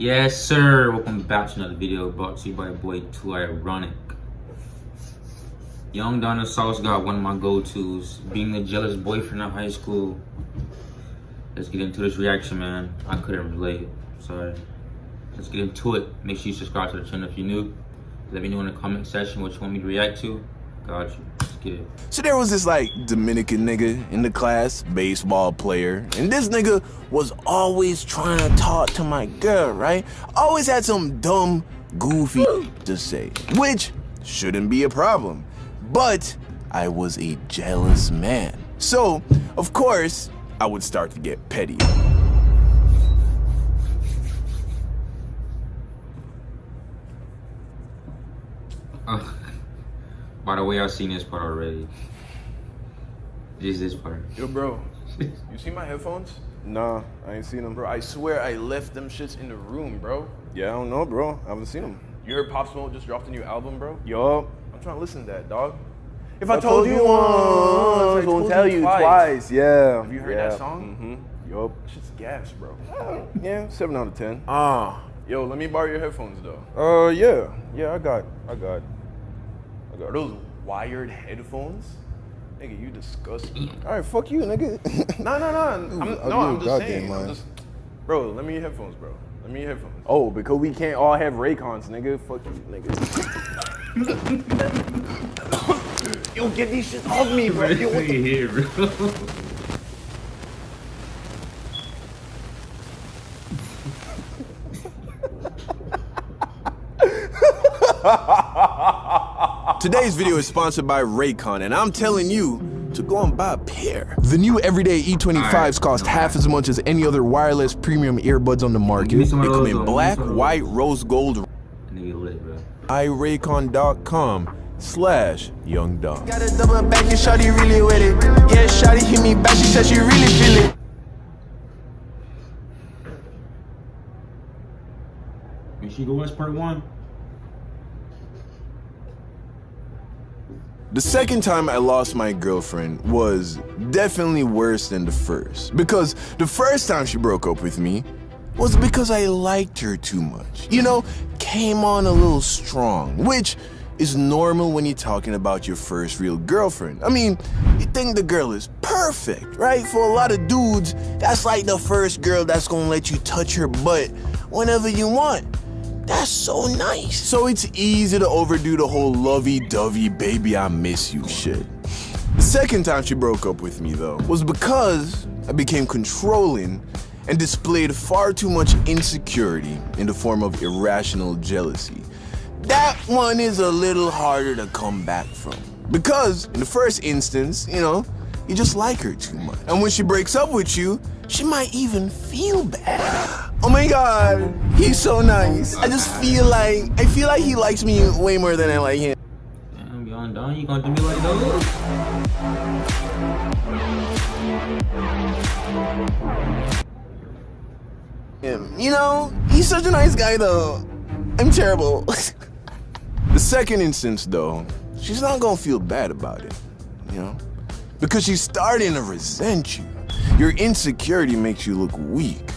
Yes, sir. Welcome back to another video brought to you by boy Too Ironic. Young Dinosaurs got one of my go-tos, being the jealous boyfriend of high school. Let's get into this reaction, man. I couldn't relate. Sorry. Let's get into it. Make sure you subscribe to the channel if you're new. Let me know in the comment section what you want me to react to. Got you. Let's get it. So there was this Dominican nigga in the class, baseball player, and this nigga was always trying to talk to my girl, right? Always had some dumb, goofy to say, which shouldn't be a problem. But I was a jealous man. So, of course, I would start to get petty. By the way, I've seen this part already. Just this part. Yo, bro, you see my headphones? Nah, I ain't seen them. Bro, I swear I left them shits in the room, bro. Yeah, I don't know, bro. I haven't seen them. You heard Pop Smoke just dropped a new album, bro? Yup. I'm trying to listen to that, dog. If I told you once, I won't tell you twice. Yeah. Have you heard that song? Mm-hmm. Yup. Shit's gas, bro. Yeah, 7 out of 10. Yo, let me borrow your headphones, though. Yeah, I got. Are those wired headphones? Nigga, you disgust me. All right, fuck you, nigga. I'm just saying. Bro, let me your headphones, bro. Let me your headphones. Oh, because we can't all have Raycons, nigga. Fuck you, nigga. Yo, get these shit off me, bro. Yo, what the Here, bro. Today's video is sponsored by Raycon, and I'm telling you to go and buy a pair. The new everyday E25s cost half as much as any other wireless premium earbuds on the market. They come in black, white, rose gold. iRaycon.com/YoungDog. Got a double back and shawty really with it. Yeah, shawty hit me back, she said she really feel it. Make sure you go watch part 1. The second time I lost my girlfriend was definitely worse than the first. Because the first time she broke up with me was because I liked her too much. You know, came on a little strong, which is normal when you're talking about your first real girlfriend. I mean, you think the girl is perfect, right? For a lot of dudes, that's like the first girl that's gonna let you touch her butt whenever you want. That's so nice. So it's easy to overdo the whole lovey-dovey baby I miss you shit. The second time she broke up with me though was because I became controlling and displayed far too much insecurity in the form of irrational jealousy. That one is a little harder to come back from. Because in the first instance, you just like her too much. And when she breaks up with you, she might even feel bad. Oh my God, he's so nice. I feel like he likes me way more than I like him. Damn, Young Don, you gonna do me like those? He's such a nice guy though. I'm terrible. The second instance though, she's not gonna feel bad about it, because she's starting to resent you. Your insecurity makes you look weak.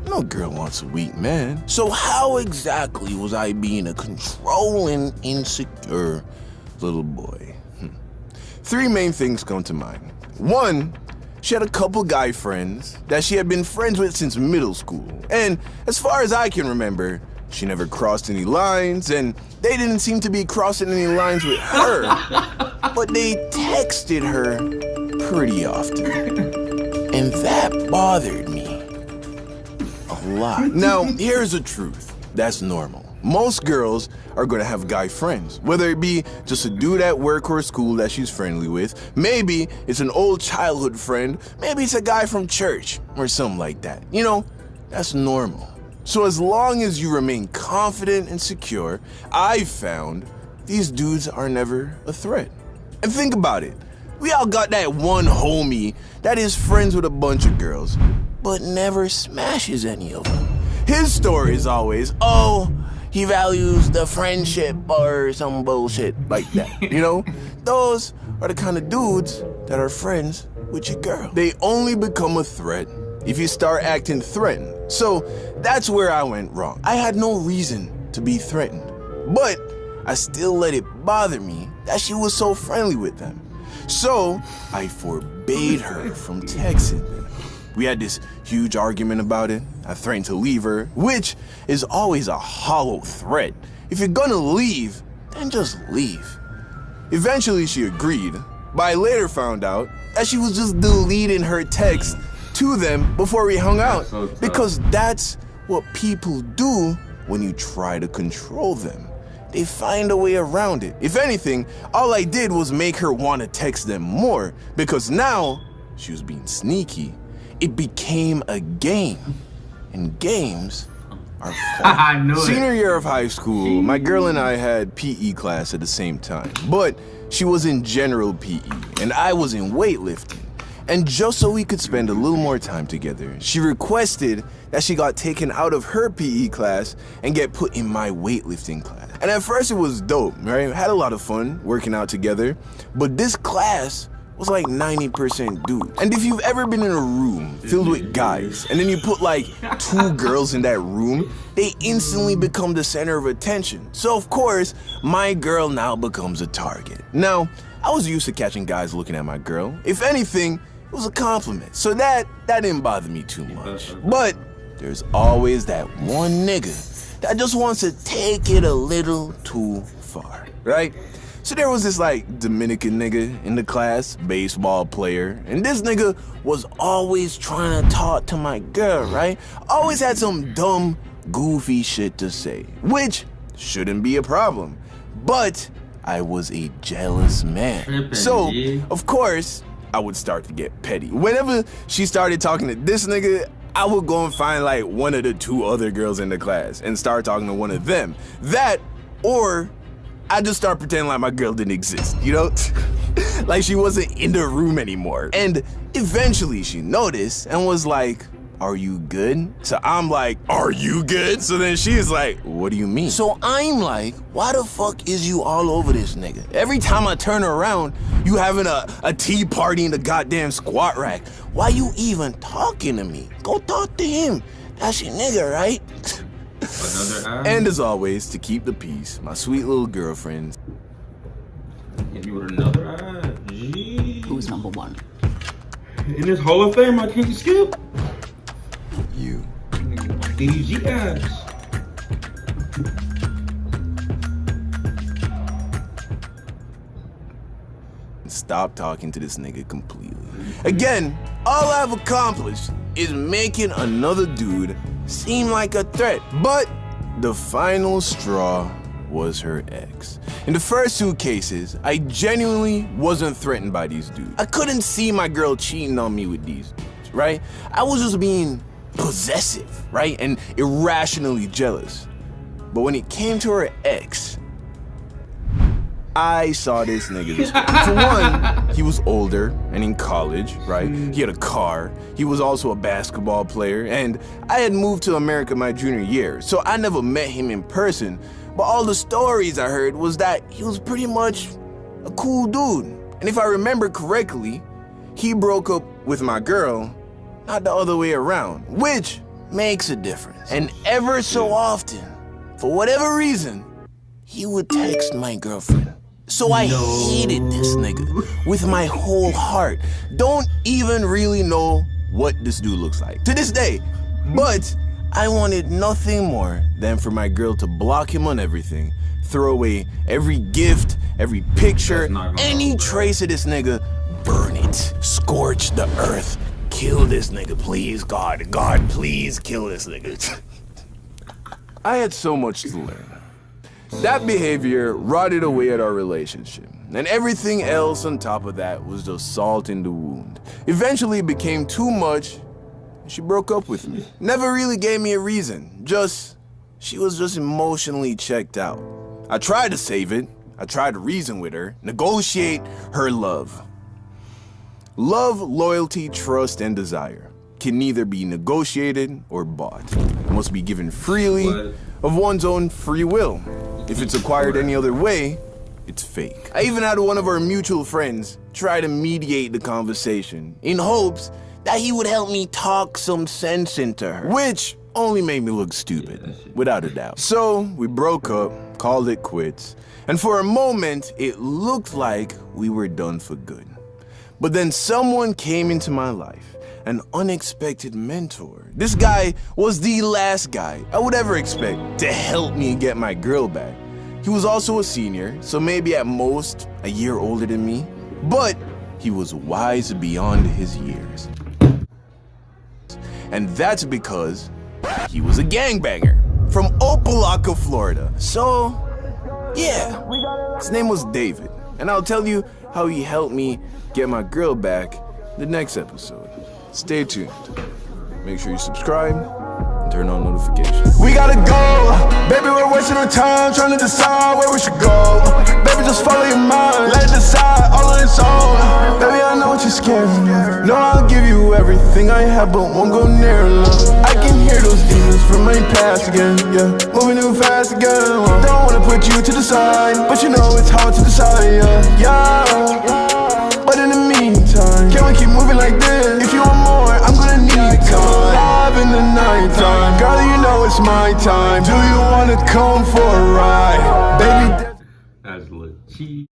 No girl wants a weak man. So how exactly was I being a controlling, insecure little boy? 3 main things come to mind. 1, she had a couple guy friends that she had been friends with since middle school. And as far as I can remember, she never crossed any lines, and they didn't seem to be crossing any lines with her. But they texted her pretty often. And that bothered me a lot. Now, here's the truth. That's normal. Most girls are gonna have guy friends, whether it be just a dude at work or school that she's friendly with. Maybe it's an old childhood friend. Maybe it's a guy from church or something like that. That's normal. So as long as you remain confident and secure, I've found these dudes are never a threat. And think about it. We all got that one homie that is friends with a bunch of girls, but never smashes any of them. His story is always, oh, he values the friendship or some bullshit like that, Those are the kind of dudes that are friends with your girl. They only become a threat if you start acting threatened, So that's where I went wrong. I had no reason to be threatened, but I still let it bother me that she was so friendly with them. So I forbade her from texting them. We had this huge argument about it. I threatened to leave her, which is always a hollow threat. If you're gonna leave, then just leave. Eventually she agreed, but I later found out that she was just deleting her text to them before we hung out, because that's what people do when you try to control them. They find a way around it. If anything, all I did was make her want to text them more, because now she was being sneaky. It became a game, and games are fun. I knew it. Senior year of high school, my girl and I had PE class at the same time, but she was in general PE, and I was in weightlifting. And just so we could spend a little more time together, she requested that she got taken out of her PE class and get put in my weightlifting class. And at first it was dope, right? Had a lot of fun working out together, but this class was like 90% dudes. And if you've ever been in a room filled with guys, and then you put like 2 girls in that room, they instantly become the center of attention. So of course, my girl now becomes a target. Now, I was used to catching guys looking at my girl. If anything, it was a compliment. So that didn't bother me too much. But there's always that one nigga that just wants to take it a little too far, right? So there was this like Dominican nigga in the class, baseball player, and this nigga was always trying to talk to my girl, right? Always had some dumb, goofy shit to say, which shouldn't be a problem. But I was a jealous man. So, of course, I would start to get petty. Whenever she started talking to this nigga, I would go and find like one of the 2 other girls in the class and start talking to one of them. That, or I just start pretending like my girl didn't exist, you know? Like she wasn't in the room anymore. And eventually she noticed and was like, "Are you good?" So I'm like, "Are you good?" So then she's like, "What do you mean?" So I'm like, "Why the fuck is you all over this nigga? Every time I turn around, you having a tea party in the goddamn squat rack. Why you even talking to me? Go talk to him. That's your nigga, right?" And as always, to keep the peace, my sweet little girlfriend hit me with another eye. Gee. Who's number 1? In this Hall of Fame, I can't skip. You. DDG ass. Stop talking to this nigga completely. Again, all I've accomplished is making another dude seem like a threat. But the final straw was her ex. In the first 2 cases, I genuinely wasn't threatened by these dudes. I couldn't see my girl cheating on me with these dudes, right? I was just being possessive, right? And irrationally jealous. But when it came to her ex, I saw this nigga this way. For one, he was older and in college, right? He had a car. He was also a basketball player, and I had moved to America my junior year, so I never met him in person. But all the stories I heard was that he was pretty much a cool dude. And if I remember correctly, he broke up with my girl, not the other way around, which makes a difference. And ever so often, for whatever reason, he would text my girlfriend. So I hated this nigga with my whole heart. Don't even really know what this dude looks like to this day. But I wanted nothing more than for my girl to block him on everything, throw away every gift, every picture, any trace of this nigga, burn it, scorch the earth, kill this nigga, please, God. God, please kill this nigga. I had so much to learn. That behavior rotted away at our relationship, and everything else on top of that was just salt in the wound. Eventually it became too much, and she broke up with me. Never really gave me a reason, she was just emotionally checked out. I tried to save it, I tried to reason with her, negotiate her love. Love, loyalty, trust, and desire can neither be negotiated or bought. It must be given freely of one's own free will. If it's acquired any other way, it's fake. I even had one of our mutual friends try to mediate the conversation in hopes that he would help me talk some sense into her, which only made me look stupid, without a doubt. So we broke up, called it quits, and for a moment, it looked like we were done for good. But then someone came into my life, an unexpected mentor. This guy was the last guy I would ever expect to help me get my girl back. He was also a senior, so maybe at most a year older than me, but he was wise beyond his years. And that's because he was a gangbanger from Opelika, Florida. So, yeah, his name was David. And I'll tell you how he helped me get my girl back the next episode. Stay tuned. Make sure you subscribe and turn on notifications. We gotta go, baby, we're wasting our time trying to decide where we should go. Baby, just follow your mind, let it decide all on its own. Baby, I know what you're scared of. No, I'll give you everything I have, but won't go near enough. I can hear those demons from my past again, yeah. Moving too fast again. Don't wanna put you to the side, but you know it's hard to decide, yeah. But in the meantime, can we keep moving like this? If you want more, I'm gonna need time. Live in the nighttime, girl, you know it's my time. Do you wanna come for a ride, baby? That's legit.